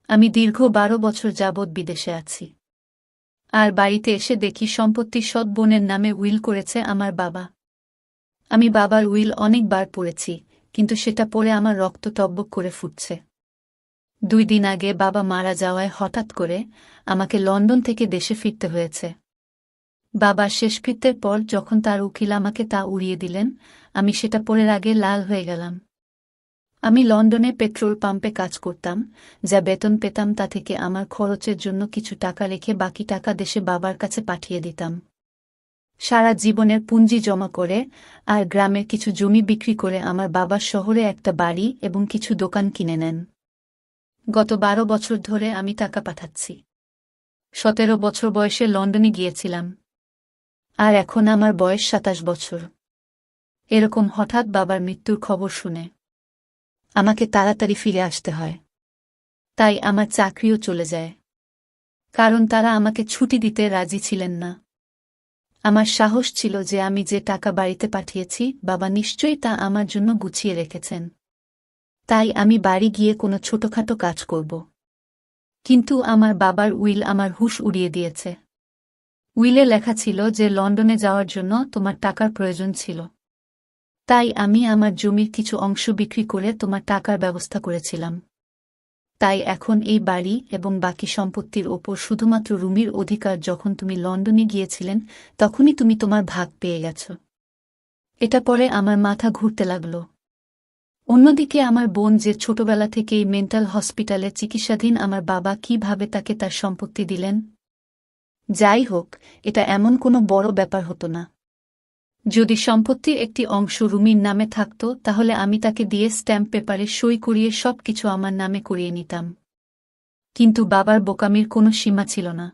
আমি দীর্ঘ ১২ বছর যাবৎ বিদেশে আছি। আর বাড়িতে এসে দেখি সম্পত্তি সৎ বোনের নামে উইল করেছে আমার বাবা। আমি বাবার উইল অনেকবার পড়েছি, কিন্তু সেটা পড়ে আমার রক্ত টগবগ করে ফুটছে। ২ দিন আগে বাবা মারা যাওয়ায় হঠাৎ করে আমাকে লন্ডন থেকে দেশে ফিরতে হয়েছে। বাবার শেষকৃত্যের পর যখন তার উকিল আমাকে তা উড়িয়ে দিলেন, আমি সেটা পড়ার আগে লাল হয়ে গেলাম। আমি লন্ডনে পেট্রোল পাম্পে কাজ করতাম, যা বেতন পেতাম তা থেকে আমার খরচের জন্য কিছু টাকা রেখে বাকি টাকা দেশে বাবার কাছে পাঠিয়ে দিতাম। সারা জীবনের পুঁজি জমা করে আর গ্রামের কিছু জমি বিক্রি করে আমার বাবা শহরে একটা বাড়ি এবং কিছু দোকান কিনে নেন। গত ১২ বছর ধরে আমি টাকা পাঠাচ্ছি। ১৭ বছর বয়সে লন্ডনে গিয়েছিলাম। আর এখন আমার বয়স ২৭ বছর। এরকম হঠাৎ বাবার মৃত্যুর খবর শুনে আমাকে তাড়াতাড়ি ফিরে আসতে হয়। তাই আমার চাকরিও চলে যায়, কারণ তারা আমাকে ছুটি দিতে রাজি ছিলেন না। আমার সাহস ছিল যে আমি যে টাকা বাড়িতে পাঠিয়েছি বাবা নিশ্চয়ই তা আমার জন্য গুছিয়ে রেখেছেন। তাই আমি বাড়ি গিয়ে কোনো ছোটখাটো কাজ করব। কিন্তু আমার বাবার উইল আমার হুঁশ উড়িয়ে দিয়েছে। উইলে লেখা ছিল যে লন্ডনে যাওয়ার জন্য তোমার টাকার প্রয়োজন ছিল। তাই আমি আমার জমির কিছু অংশ বিক্রি করে তোমার টাকার ব্যবস্থা করেছিলাম। তাই এখন এই বাড়ি এবং বাকি সম্পত্তির ওপর শুধুমাত্র রুমির অধিকার। যখন তুমি লন্ডনে গিয়েছিলেন তখনই তুমি তোমার ভাগ পেয়ে গেছ। এটা পরে আমার মাথা ঘুরতে লাগল। অন্যদিকে আমার বোন যে ছোটবেলা থেকেই মেন্টাল হসপিটালে চিকিৎসাধীন, আমার বাবা কিভাবে তাকে তার সম্পত্তি দিলেন? যাই হোক, এটা এমন কোনো বড় ব্যাপার হতো না। যদি সম্পত্তির একটি অংশ রুমির নামে থাকত তাহলে আমি তাকে দিয়ে স্ট্যাম্প পেপারে সই করিয়ে সবকিছু আমার নামে করিয়ে নিতাম। কিন্তু বাবার বোকামির কোনো সীমা ছিল না।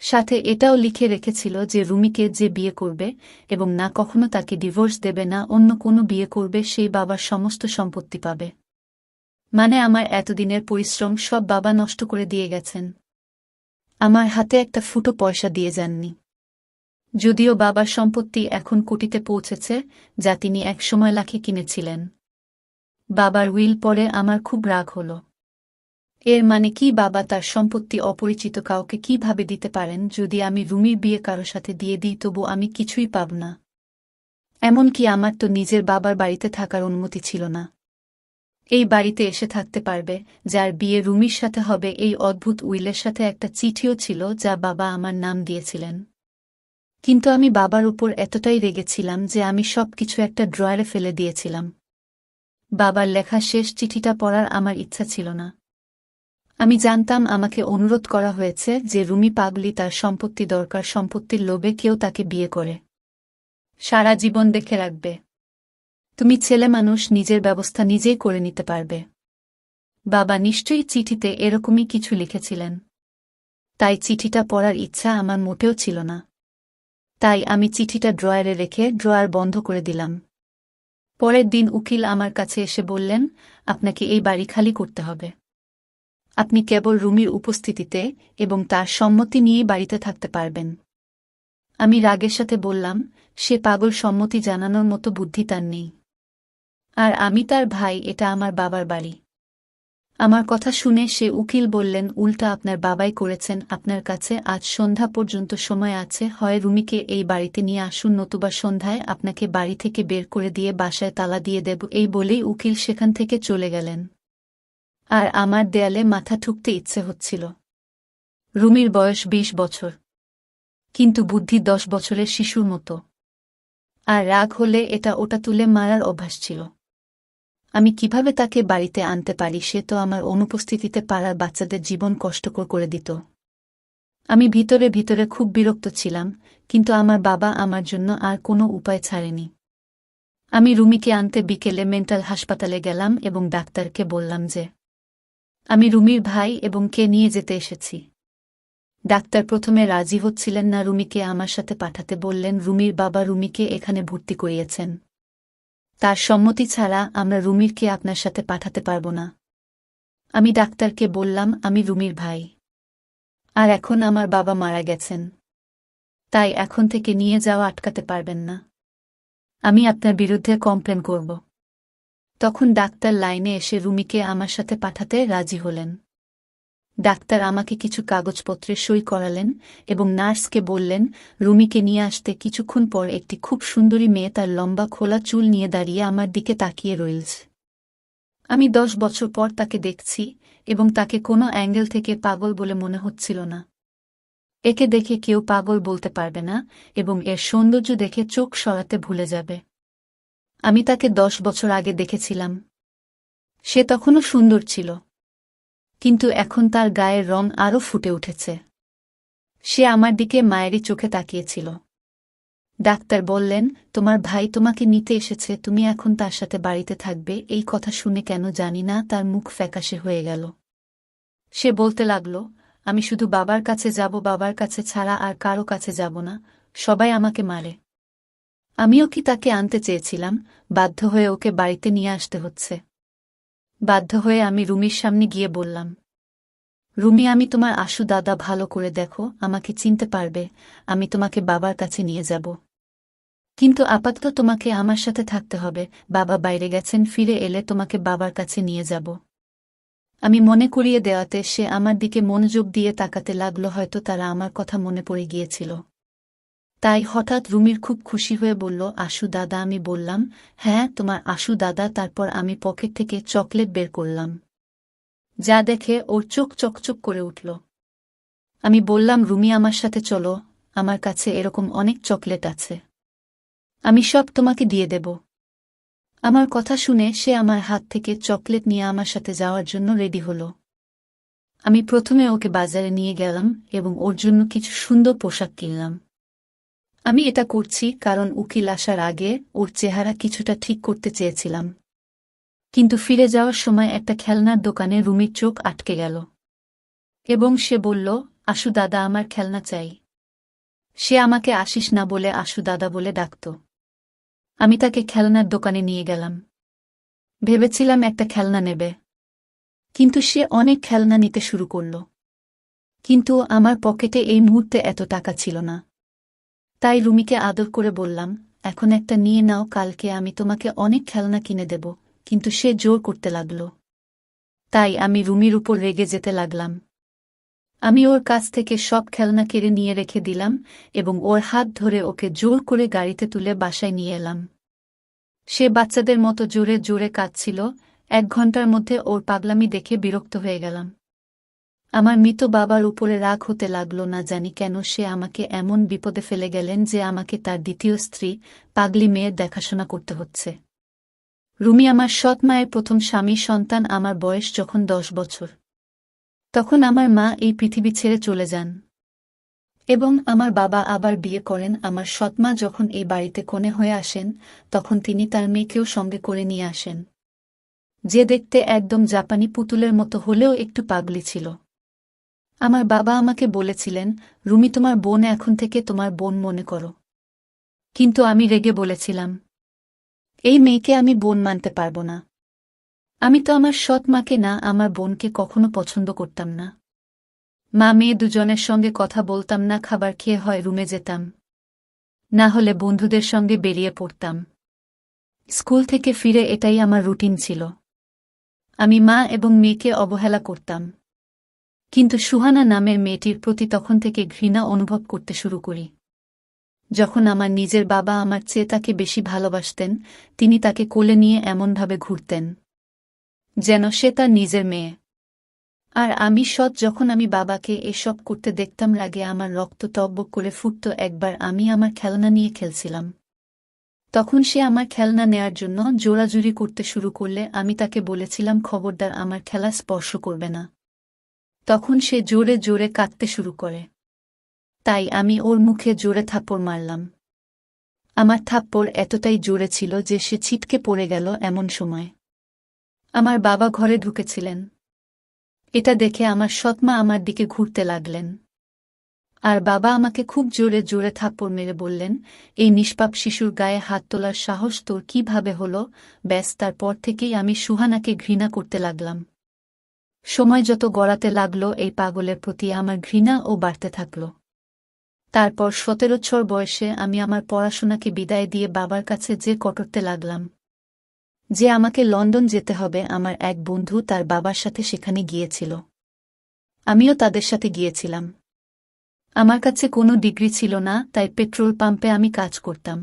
সাথে এটাও লিখে রেখেছিল যে রুমিকে যে বিয়ে করবে এবং না কখনো তাকে ডিভোর্স দেবে না অন্য কোনো বিয়ে করবে সেই বাবার সমস্ত সম্পত্তি পাবে। মানে আমার এতদিনের পরিশ্রম সব বাবা নষ্ট করে দিয়ে গেছেন। আমার হাতে একটা ফুটো পয়সা দিয়ে যাননি। যদিও বাবার সম্পত্তি এখন কোটিতে পৌঁছেছে, যা তিনি একসময় লাখে কিনেছিলেন। বাবার উইল পড়ে আমার খুব রাগ হল। এর মানে কি বাবা তার সম্পত্তি অপরিচিত কাউকে কিভাবে দিতে পারেন? যদি আমি রুমির বিয়ে কারো সাথে দিয়ে দিই তবু আমি কিছুই পাব না। এমনকি আমার তো নিজের বাবার বাড়িতে থাকার অনুমতি ছিল না। এই বাড়িতে এসে থাকতে পারবে যার বিয়ে রুমির সাথে হবে, এই অদ্ভুত উইলের সাথে একটা চিঠিও ছিল যা বাবা আমার নাম দিয়েছিলেন। কিন্তু আমি বাবার উপর এতটাই রেগেছিলাম যে আমি সবকিছু একটা ড্রয়ারে ফেলে দিয়েছিলাম। বাবার লেখা শেষ চিঠিটা পড়ার আমার ইচ্ছা ছিল না। আমি জানতাম আমাকে অনুরোধ করা হয়েছে যে রুমি পাগলি, তার সম্পত্তি দরকার, সম্পত্তির লোভে কেউ তাকে বিয়ে করে সারা জীবন দেখে রাখবে। তুমি ছেলে মানুষ, নিজের ব্যবস্থা নিজেই করে নিতে পারবে। বাবা নিশ্চয়ই চিঠিতে এরকমই কিছু লিখেছিলেন। তাই চিঠিটা পড়ার ইচ্ছা আমার মোটেও ছিল না। তাই আমি চিঠিটা ড্রয়ারে রেখে ড্রয়ার বন্ধ করে দিলাম। পরের দিন উকিল আমার কাছে এসে বললেন, আপনাকে এই বাড়ি খালি করতে হবে। আপনি কেবল রুমির উপস্থিতিতে এবং তার সম্মতি নিয়েই বাড়িতে থাকতে পারবেন। আমি রাগের সাথে বললাম, সে পাগল, সম্মতি জানানোর মতো বুদ্ধি তার নেই। আর আমি তার ভাই, এটা আমার বাবার বাড়ি। আমার কথা শুনে সে উকিল বললেন, উল্টা আপনার বাবাই করেছেন। আপনার কাছে আজ সন্ধ্যা পর্যন্ত সময় আছে, হয় রুমিকে এই বাড়িতে নিয়ে আসুন, নতুবা সন্ধ্যায় আপনাকে বাড়ি থেকে বের করে দিয়ে বাসায় তালা দিয়ে দেব। এই বলেই উকিল সেখান থেকে চলে গেলেন। আর আমার দেয়ালে মাথা ঠুকতে ইচ্ছে হচ্ছিল। রুমির বয়স ২০ বছর, কিন্তু বুদ্ধি ১০ বছরের শিশুর মতো। আর রাগ হলে এটা ওটা তুলে মারার অভ্যাস ছিল। আমি কিভাবে তাকে বাড়িতে আনতে পারি? সে তো আমার অনুপস্থিতিতে পাড়ার বাচ্চাদের জীবন কষ্টকর করে দিত। আমি ভিতরে ভিতরে খুব বিরক্ত ছিলাম, কিন্তু আমার বাবা আমার জন্য আর কোনো উপায় ছাড়েনি। আমি রুমিকে আনতে বিকেলে মেন্টাল হাসপাতালে গেলাম এবং ডাক্তারকে বললাম যে আমি রুমির ভাই এবং কে নিয়ে যেতে এসেছি। ডাক্তার প্রথমে রাজি হচ্ছিলেন না রুমিকে আমার সাথে পাঠাতে, বললেন রুমির বাবা রুমিকে এখানে ভর্তি করিয়েছেন। তার সম্মতি ছাড়া আমরা রুমিরকে আপনার সাথে পাঠাতে পারব না। আমি ডাক্তারকে বললাম, আমি রুমির ভাই। আর এখন আমার বাবা মারা গেছেন। তাই এখন থেকে নিয়ে যাওয়া আটকাতে পারবেন না। আমি আপনার বিরুদ্ধে কমপ্লেন করব। তখন ডাক্তার লাইনে এসে রুমিকে আমার সাথে পাঠাতে রাজি হলেন। ডাক্তার আমাকে কিছু কাগজপত্রে সই করালেন এবং নার্সকে বললেন রুমিকে নিয়ে আসতে। কিছুক্ষণ পর একটি খুব সুন্দরী মেয়ে তার লম্বা খোলা চুল নিয়ে দাঁড়িয়ে আমার দিকে তাকিয়ে রইলছে। আমি 10 বছর পর তাকে দেখছি এবং তাকে কোনো অ্যাঙ্গেল থেকে পাগল বলে মনে হচ্ছিল না। একে দেখে কেউ পাগল বলতে পারবে না এবং এর সৌন্দর্য দেখে চোখ সরাতে ভুলে যাবে। আমি তাকে 10 বছর আগে দেখেছিলাম। সে তখনও সুন্দর ছিল, কিন্তু এখন তার গায়ের রং আরও ফুটে উঠেছে। সে আমার দিকে মায়েরই চোখে তাকিয়েছিল। ডাক্তার বললেন, তোমার ভাই তোমাকে নিতে এসেছে, তুমি এখন তার সাথে বাড়িতে থাকবে। এই কথা শুনে কেন জানি না তার মুখ ফ্যাকাশে হয়ে গেল। সে বলতে লাগল, আমি শুধু বাবার কাছে যাব, বাবার কাছে ছাড়া আর কারো কাছে যাব না, সবাই আমাকে মারে। আমিও কি তাকে আনতে চেয়েছিলাম, বাধ্য হয়ে ওকে বাড়িতে নিয়ে আসতে হচ্ছে। বাধ্য হয়ে আমি রুমির সামনে গিয়ে বললাম, রুমি, আমি তোমার আশু দাদা, ভালো করে দেখো, আমাকে চিনতে পারবে, আমি তোমাকে বাবার কাছে নিয়ে যাব। কিন্তু আপাতত তোমাকে আমার সাথে থাকতে হবে, বাবা বাইরে গেছেন, ফিরে এলে তোমাকে বাবার কাছে নিয়ে যাব। আমি মনে করিয়ে দেওয়াতে সে আমার দিকে মনোযোগ দিয়ে তাকাতে লাগল, হয়তো তারা আমার কথা মনে পড়ে গিয়েছিল। তাই হঠাৎ রুমির খুব খুশি হয়ে বলল, আশু দাদা। আমি বললাম, হ্যাঁ, তোমার আশু দাদা। তারপর আমি পকেট থেকে চকলেট বের করলাম, যা দেখে ওর চোখ চকচক করে উঠল। আমি বললাম, রুমি, আমার সাথে চলো, আমার কাছে এরকম অনেক চকলেট আছে, আমি সব তোমাকে দিয়ে দেব। আমার কথা শুনে সে আমার হাত থেকে চকলেট নিয়ে আমার সাথে যাওয়ার জন্য রেডি হল। আমি প্রথমে ওকে বাজারে নিয়ে গেলাম এবং ওর জন্য কিছু সুন্দর পোশাক কিনলাম। আমি এটা করছি কারণ উকিল আসার আগে ওর চেহারা কিছুটা ঠিক করতে চেয়েছিলাম। কিন্তু ফিরে যাওয়ার সময় একটা খেলনার দোকানে রুমির চোখ আটকে গেল এবং সে বলল, আশু দাদা, আমার খেলনা চাই। সে আমাকে আশিস না বলে আশু দাদা বলে ডাকত। আমি তাকে খেলনার দোকানে নিয়ে গেলাম। ভেবেছিলাম একটা খেলনা নেবে, কিন্তু সে অনেক খেলনা নিতে শুরু করল। কিন্তু আমার পকেটে এই মুহূর্তে এত টাকা ছিল না। তাই রুমিকে আদর করে বললাম, এখন একটা নিয়ে নাও, কালকে আমি তোমাকে অনেক খেলনা কিনে দেব। কিন্তু সে জোর করতে লাগল। তাই আমি রুমির উপর রেগে যেতে লাগলাম। আমি ওর কাছ থেকে সব খেলনা কেড়ে নিয়ে রেখে দিলাম এবং ওর হাত ধরে ওকে জোর করে গাড়িতে তুলে বাসায় নিয়ে এলাম। সে বাচ্চাদের মতো জোরে জোরে কাঁদছিল। 1 ঘন্টার মধ্যে ওর পাগলামি দেখে বিরক্ত হয়ে গেলাম। আমার মৃত বাবার উপরে রাগ হতে লাগল, না জানি কেন সে আমাকে এমন বিপদে ফেলে গেলেন যে আমাকে তার দ্বিতীয় স্ত্রী, পাগলি মেয়ের দেখাশোনা করতে হচ্ছে। রুমি আমার সৎ মায়ের প্রথম স্বামী, সন্তান। আমার বয়স যখন 10 বছর, তখন আমার মা এই পৃথিবী ছেড়ে চলে যান এবং আমার বাবা আবার বিয়ে করেন। আমার সৎমা যখন এই বাড়িতে কনে হয়ে আসেন, তখন তিনি তার মেয়েকেও সঙ্গে করে নিয়ে আসেন, যে দেখতে একদম জাপানি পুতুলের মতো হলেও একটু পাগলি ছিল। আমার বাবা আমাকে বলেছিলেন, রুমি, তোমার বোন, এখন থেকে তোমার বোন মনে করো। কিন্তু আমি রেগে বলেছিলাম, এই মেয়েকে আমি বোন মানতে পারব না। আমি তো আমার সৎ মাকে না, আমার বোনকে কখনো পছন্দ করতাম না। মা মেয়ে দুজনের সঙ্গে কথা বলতাম না, খাবার খেয়ে হয় রুমে যেতাম, না হলে বন্ধুদের সঙ্গে বেরিয়ে পড়তাম। স্কুল থেকে ফিরে এটাই আমার রুটিন ছিল। আমি মা এবং মেয়েকে অবহেলা করতাম। কিন্তু সুহানা নামের মেয়েটির প্রতি তখন থেকে ঘৃণা অনুভব করতে শুরু করি। যখন আমার নিজের বাবা আমার চেয়ে তাকে বেশি ভালোবাসতেন, তিনি তাকে কোলে নিয়ে এমনভাবে ঘুরতেন যেন সে তার নিজের মেয়ে। আর আমি সৎ, যখন আমি বাবাকে এসব করতে দেখতাম, রাগে আমার রক্ত টকবক করে ফুটত। একবার আমি আমার খেলনা নিয়ে খেলছিলাম, তখন সে আমার খেলনা নেয়ার জন্য জোরাজুরি করতে শুরু করলে আমি তাকে বলেছিলাম, খবরদার আমার খেলা স্পর্শ করবে না। তখন সে জোরে জোরে কাঁদতে শুরু করে। তাই আমি ওর মুখে জোরে থাপ্পড় মারলাম। আমার থাপ্পড় এতটাই জোরে ছিল যে সে ছিটকে পড়ে গেল। এমন সময় আমার বাবা ঘরে ঢুকেছিলেন। এটা দেখে আমার সৎমা আমার দিকে ঘুরতে লাগলেন, আর বাবা আমাকে খুব জোরে জোরে থাপ্পড় মেরে বললেন, এই নিষ্পাপ শিশুর গায়ে হাত তোলার সাহস তোর কিভাবে হলো? ব্যাস, তারপর থেকেই আমি সুহানাকে ঘৃণা করতে লাগলাম। সময় যত গড়াতে লাগল, এই পাগলের প্রতি আমার ঘৃণাও বাড়তে থাকল। তারপর 17 বছর বয়সে আমি আমার পড়াশোনাকে বিদায় দিয়ে বাবার কাছে যে কটরতে লাগলাম যে আমাকে লন্ডন যেতে হবে। আমার এক বন্ধু তার বাবার সাথে সেখানে গিয়েছিল। আমিও তাদের সাথে গিয়েছিলাম। আমার কাছে কোনো ডিগ্রি ছিল না, তাই পেট্রোল পাম্পে আমি কাজ করতাম।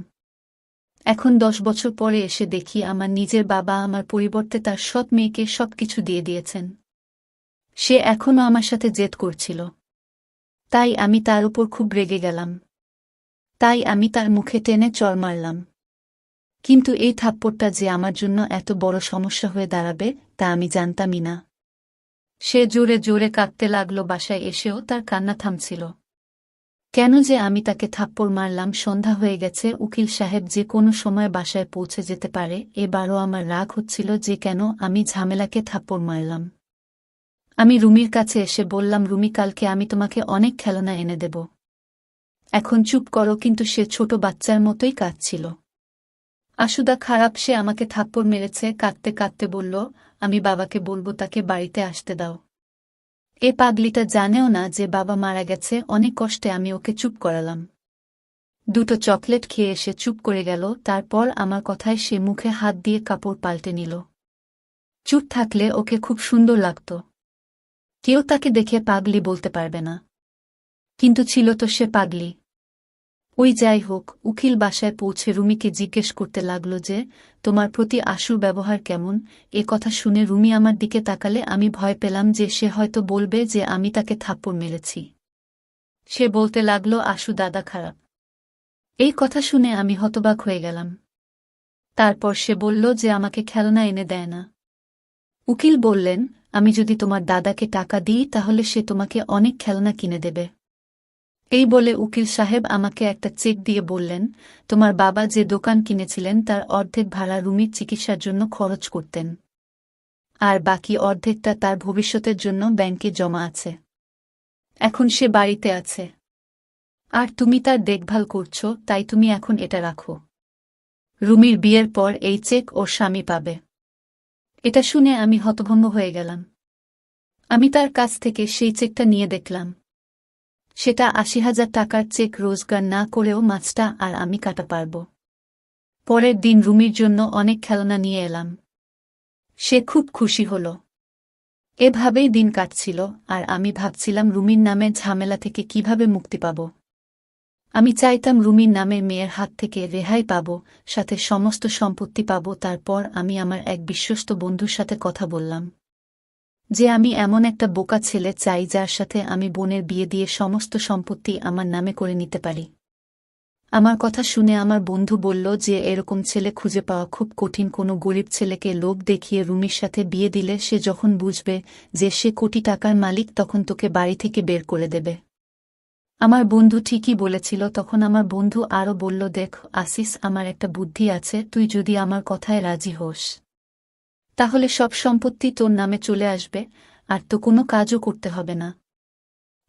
এখন 10 বছর পরে এসে দেখি আমার নিজের বাবা আমার পরিবর্তে তার সৎ মেয়েকে সবকিছু দিয়ে দিয়েছেন। সে এখনও আমার সাথে জেদ করছিল। তাই আমি তার উপর খুব রেগে গেলাম। তাই আমি তার মুখে টেনে চড় মারলাম। কিন্তু এই থাপ্পড়টা যে আমার জন্য এত বড় সমস্যা হয়ে দাঁড়াবে তা আমি জানতামই না। সে জোরে জোরে কাঁদতে লাগল, বাসায় এসেও তার কান্না থামছিল। কেন যে আমি তাকে থাপ্পড় মারলাম? সন্ধ্যা হয়ে গেছে, উকিল সাহেব যে কোনো সময় বাসায় পৌঁছে যেতে পারে। এবারও আমার রাগ হচ্ছিল যে কেন আমি ঝামেলাকে থাপ্পড় মারলাম। আমি রুমির কাছে এসে বললাম, রুমি, কালকে আমি তোমাকে অনেক খেলনা এনে দেব, এখন চুপ করো। কিন্তু সে ছোট বাচ্চার মতোই কাঁদছিল। আশুদা খারাপ, সে আমাকে থাপ্পড় মেরেছে। কাঁদতে কাঁদতে বলল, আমি বাবাকে বলবো, তাকে বাড়িতে আসতে দাও। এ পাগলিটা জানেও না যে বাবা মারা গেছে। অনেক কষ্টে আমি ওকে চুপ করালাম। 2টো চকলেট খেয়ে এসে চুপ করে গেল। তারপর আমার কথায় সে মুখে হাত দিয়ে কাপড় পাল্টে নিল। চুপ থাকলে ওকে খুব সুন্দর লাগত, কেউ তাকে দেখে পাগলি বলতে পারবে না। কিন্তু ছিল তো সে পাগলি। ওই যাই হোক, উকিল বাসায় পৌঁছে রুমিকে জিজ্ঞেস করতে লাগল যে তোমার প্রতি আশুর ব্যবহার কেমন। এ কথা শুনে রুমি আমার দিকে তাকালে আমি ভয় পেলাম যে সে হয়তো বলবে যে আমি তাকে থাপ্পড় মেরেছি। সে বলতে লাগল, আশু দাদা খারাপ। এই কথা শুনে আমি হতবাক হয়ে গেলাম। তারপর সে বলল যে আমাকে খেলনা এনে দেয় না। উকিল বললেন, আমি যদি তোমার দাদাকে টাকা দিই তাহলে সে তোমাকে অনেক খেলনা কিনে দেবে। এই বলে উকিল সাহেব আমাকে একটা চেক দিয়ে বললেন, তোমার বাবা যে দোকান কিনেছিলেন তার অর্ধেক ভাড়া রুমির চিকিৎসার জন্য খরচ করতেন, আর বাকি অর্ধেকটা তার ভবিষ্যতের জন্য ব্যাংকে জমা আছে। এখন সে বাড়িতে আছে, আর তুমি তার দেখভাল করছো, তাই তুমি এখন এটা রাখো। রুমির বিয়ের পর এই চেক ওর স্বামী পাবে। এটা শুনে আমি হতভম্ব হয়ে গেলাম। আমি তার কাছ থেকে সেই চেকটা নিয়ে দেখলাম। সেটা ৮০,০০০ টাকার চেক। রোজগার না করেও মাছটা আর আমি কাটা পারব। পরের দিন রুমির জন্য অনেক খেলনা নিয়ে এলাম। সে খুব খুশি হল। এভাবেই দিন কাটছিল, আর আমি ভাবছিলাম রুমির নামে ঝামেলা থেকে কিভাবে মুক্তি পাব। আমি চাইতাম রুমির নামে মেয়ের হাত থেকে রেহাই পাব, সাথে সমস্ত সম্পত্তি পাব। তারপর আমি আমার এক বিশ্বস্ত বন্ধুর সাথে কথা বললাম যে আমি এমন একটা বোকা ছেলে চাই যার সাথে আমি বোনের বিয়ে দিয়ে সমস্ত সম্পত্তি আমার নামে করে নিতে পারি। আমার কথা শুনে আমার বন্ধু বলল যে এরকম ছেলে খুঁজে পাওয়া খুব কঠিন। কোনো গরিব ছেলেকে লোভ দেখিয়ে রুমির সাথে বিয়ে দিলে সে যখন বুঝবে যে সে কোটি টাকার মালিক তখন তোকে বাড়ি থেকে বের করে দেবে। আমার বন্ধু ঠিকই বলেছিল। তখন আমার বন্ধু আরও বলল, দেখ আসিস, আমার একটা বুদ্ধি আছে। তুই যদি আমার কথায় রাজি হোস তাহলে সব সম্পত্তি তোর নামে চলে আসবে, আর তো কোনো কাজও করতে হবে না।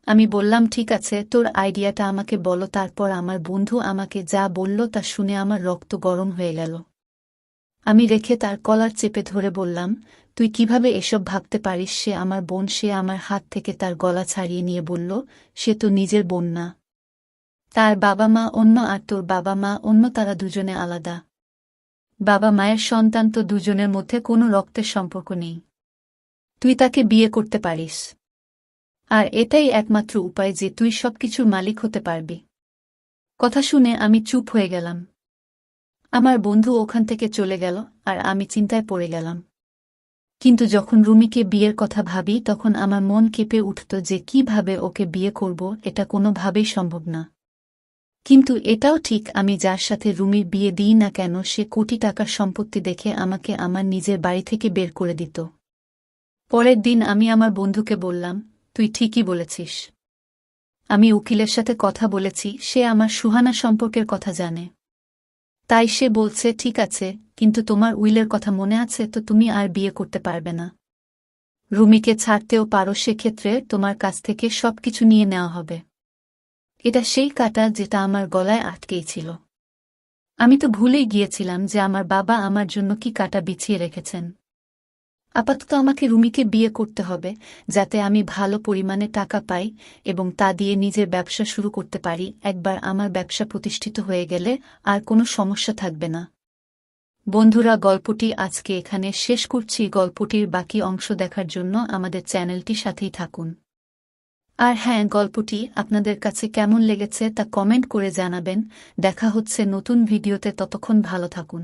আমি বললাম, ঠিক আছে, তোর আইডিয়াটা আমাকে বলো। তারপর আমার বন্ধু আমাকে যা বলল তা শুনে আমার রক্ত গরম হয়ে গেল। আমি রেখে তার কলার চেপে ধরে বললাম, তুই কিভাবে এসব ভাবতে পারিস? সে আমার বোন। সে আমার হাত থেকে তার গলা ছাড়িয়ে নিয়ে বলল, সে তো নিজের বোন না, তার বাবা মা অন্য, আর তোর বাবা মা অন্য, তারা দুজনে আলাদা। বাবা মায়ের সন্তান তো দুজনের মধ্যে কোনো রক্তের সম্পর্ক নেই। তুই তাকে বিয়ে করতে পারিস, আর এটাই একমাত্র উপায় যে তুই সবকিছুর মালিক হতে পারবি। কথা শুনে আমি চুপ হয়ে গেলাম। আমার বন্ধু ওখান থেকে চলে গেল, আর আমি চিন্তায় পড়ে গেলাম। কিন্তু যখন রুমিকে বিয়ের কথা ভাবি তখন আমার মন কেঁপে উঠত যে কিভাবে ওকে বিয়ে করব, এটা কোনোভাবেই সম্ভব না। কিন্তু এটাও ঠিক, আমি যার সাথে রুমির বিয়ে দিই না কেন সে কোটি টাকার সম্পত্তি দেখে আমাকে আমার নিজের বাড়ি থেকে বের করে দিত। পরের দিন আমি আমার বন্ধুকে বললাম, তুই ঠিকই বলেছিস। আমি উকিলের সাথে কথা বলেছি, সে আমার সুহানা সম্পর্কের কথা জানে। তাই সে বলছে, ঠিক আছে, কিন্তু তোমার উইলের কথা মনে আছে তো? তুমি আর বিয়ে করতে পারবে না। রুমিকে ছাড়তেও পারো, সেক্ষেত্রে তোমার কাছ থেকে সবকিছু নিয়ে নেওয়া হবে। এটা সেই কাঁটা যেটা আমার গলায় আটকেই ছিল। আমি তো ভুলেই গিয়েছিলাম যে আমার বাবা আমার জন্য কি কাঁটা বিছিয়ে রেখেছেন। আপাতত আমাকে রুমিকে বিয়ে করতে হবে, যাতে আমি ভালো পরিমাণে টাকা পাই এবং তা দিয়ে নিজের ব্যবসা শুরু করতে পারি। একবার আমার ব্যবসা প্রতিষ্ঠিত হয়ে গেলে আর কোনো সমস্যা থাকবে না। বন্ধুরা, গল্পটি আজকে এখানে শেষ করছি। গল্পটির বাকি অংশ দেখার জন্য আমাদের চ্যানেলটি সাথেই থাকুন। আর হ্যাঁ, গল্পটি আপনাদের কাছে কেমন লেগেছে তা কমেন্ট করে জানাবেন। দেখা হচ্ছে নতুন ভিডিওতে, ততক্ষণ ভালো থাকুন।